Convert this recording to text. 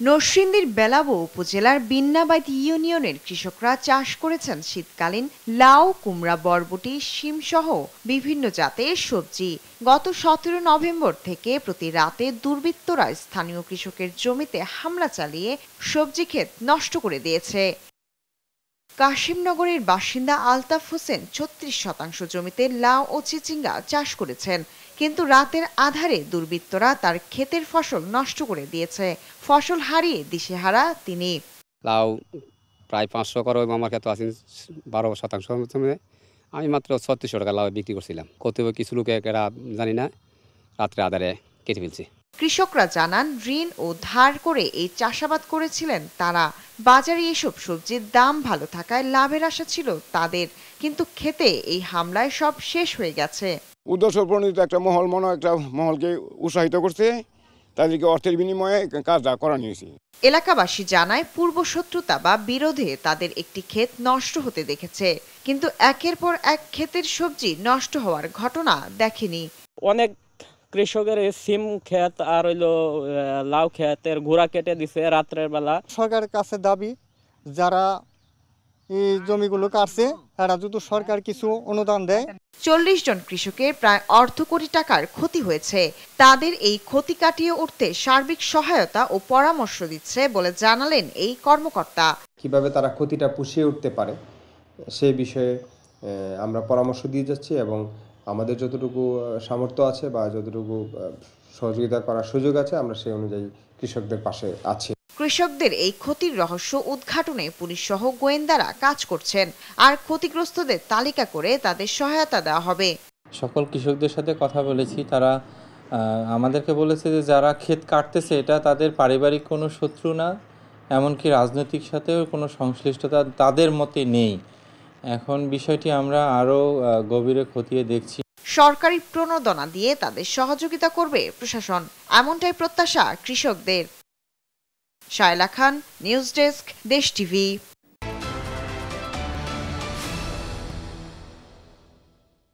নরসিংদীর বেলাবো উপজেলার বিন্নাবাড়ি ইউনিয়নের কৃষকরা চাষ করেছেন শীতকালীন লাউ, কুমড়া, বরবটি, শিমসহ বিভিন্ন জাতের সবজি। গত 17 নভেম্বর থেকে প্রতি রাতে দুর্বৃত্তরা স্থানীয় কৃষকের জমিতে হামলা চালিয়ে সবজি ক্ষেত নষ্ট করে দিয়েছে। কাশিমনগরের বাসিন্দা আলতাফ হোসেন 36 শতাংশ জমিতে লাউ ও চিচিঙ্গা চাষ করেছেন, কিন্তু রাতের আধারে দুর্বৃত্তরা তার ক্ষেতের ফসল নষ্ট করে দিয়েছে। ফসল হারিয়ে দিশেহারা তিনি। লাউ প্রায় 500 করো এবং আমার ক্ষেত্রে আছে 12 শতাংশ জমিতে। আমি মাত্র 3600 টাকা লাউ বিক্রি করছিলাম। কতবে কিছু লোকে এরা জানি না রাত্রে আধারে কেটে ফেলছে। কৃষকরা জানান, ঋণ ও ধার করে এই চাষাবাদ করেছিলেন তারা। বাজারে এসব সবজির দাম ভালো থাকায় লাভের আশা ছিল তাদের, কিন্তু খেতে এই হামলায় সব শেষ হয়ে গেছে। উদ্দেশ্যপ্রণোদিত একটা মহল একটা মহলকে উৎসাহিত করছে, তাদেরকে অর্থের বিনিময়ে কাজটা করা নিয়েছি। এলাকাবাসী জানায়, পূর্ব শত্রুতা বা বিরোধে তাদের একটি ক্ষেত নষ্ট হতে দেখেছে, কিন্তু একের পর এক ক্ষেতের সবজি নষ্ট হওয়ার ঘটনা দেখেনি। অনেক কৃষকের সিম ক্ষেত আর লাউ ক্ষেতের গোড়া কেটে দিছে রাত্রের বেলা। সরকারের কাছে দাবি, যারা এই জমিগুলো কাটছে তারা যদি সরকার কিছু অনুদান দেয়। 40 জন কৃষকের প্রায় অর্ধ কোটি টাকার ক্ষতি হয়েছে। তাদের এই ক্ষতি কাটিয়ে উঠতে সার্বিক সহায়তা ও পরামর্শ দিচ্ছে বলে জানালেন এই কর্মকর্তা। কিভাবে তারা ক্ষতিটা পুষিয়ে উঠতে পারে সেই বিষয়ে আমরা পরামর্শ দিয়ে যাচ্ছি এবং আমাদের যতটুকু সামর্থ্য আছে বা যতটুকু সহযোগিতা করার সুযোগ আছে আমরা সেই অনুযায়ী কৃষকদের পাশে আছি। কৃষকদের এই ক্ষতির রহস্য উদ্ঘাটনে পুলিশ সহ গোয়েন্দারা কাজ করছেন, আর ক্ষতিগ্রস্তদের তালিকা করে তাদের সহায়তা দেওয়া হবে। সকল কৃষকদের সাথে কথা বলেছি, তারা আমাদেরকে বলেছে যে যারা ক্ষেত কাটতেছে এটা তাদের পারিবারিক কোনো শত্রু না, এমনকি রাজনৈতিক সাথেও কোনো সংশ্লিষ্টতা তাদের মতে নেই। এখন বিষয়টি আমরা আরও গভীরে খতিয়ে দেখছি। সরকারি প্রণোদনা দিয়ে তাদের সহযোগিতা করবে প্রশাসন, এমনটাই প্রত্যাশা কৃষকদের। শায়লা খান, নিউজ ডেস্ক, দেশ টিভি।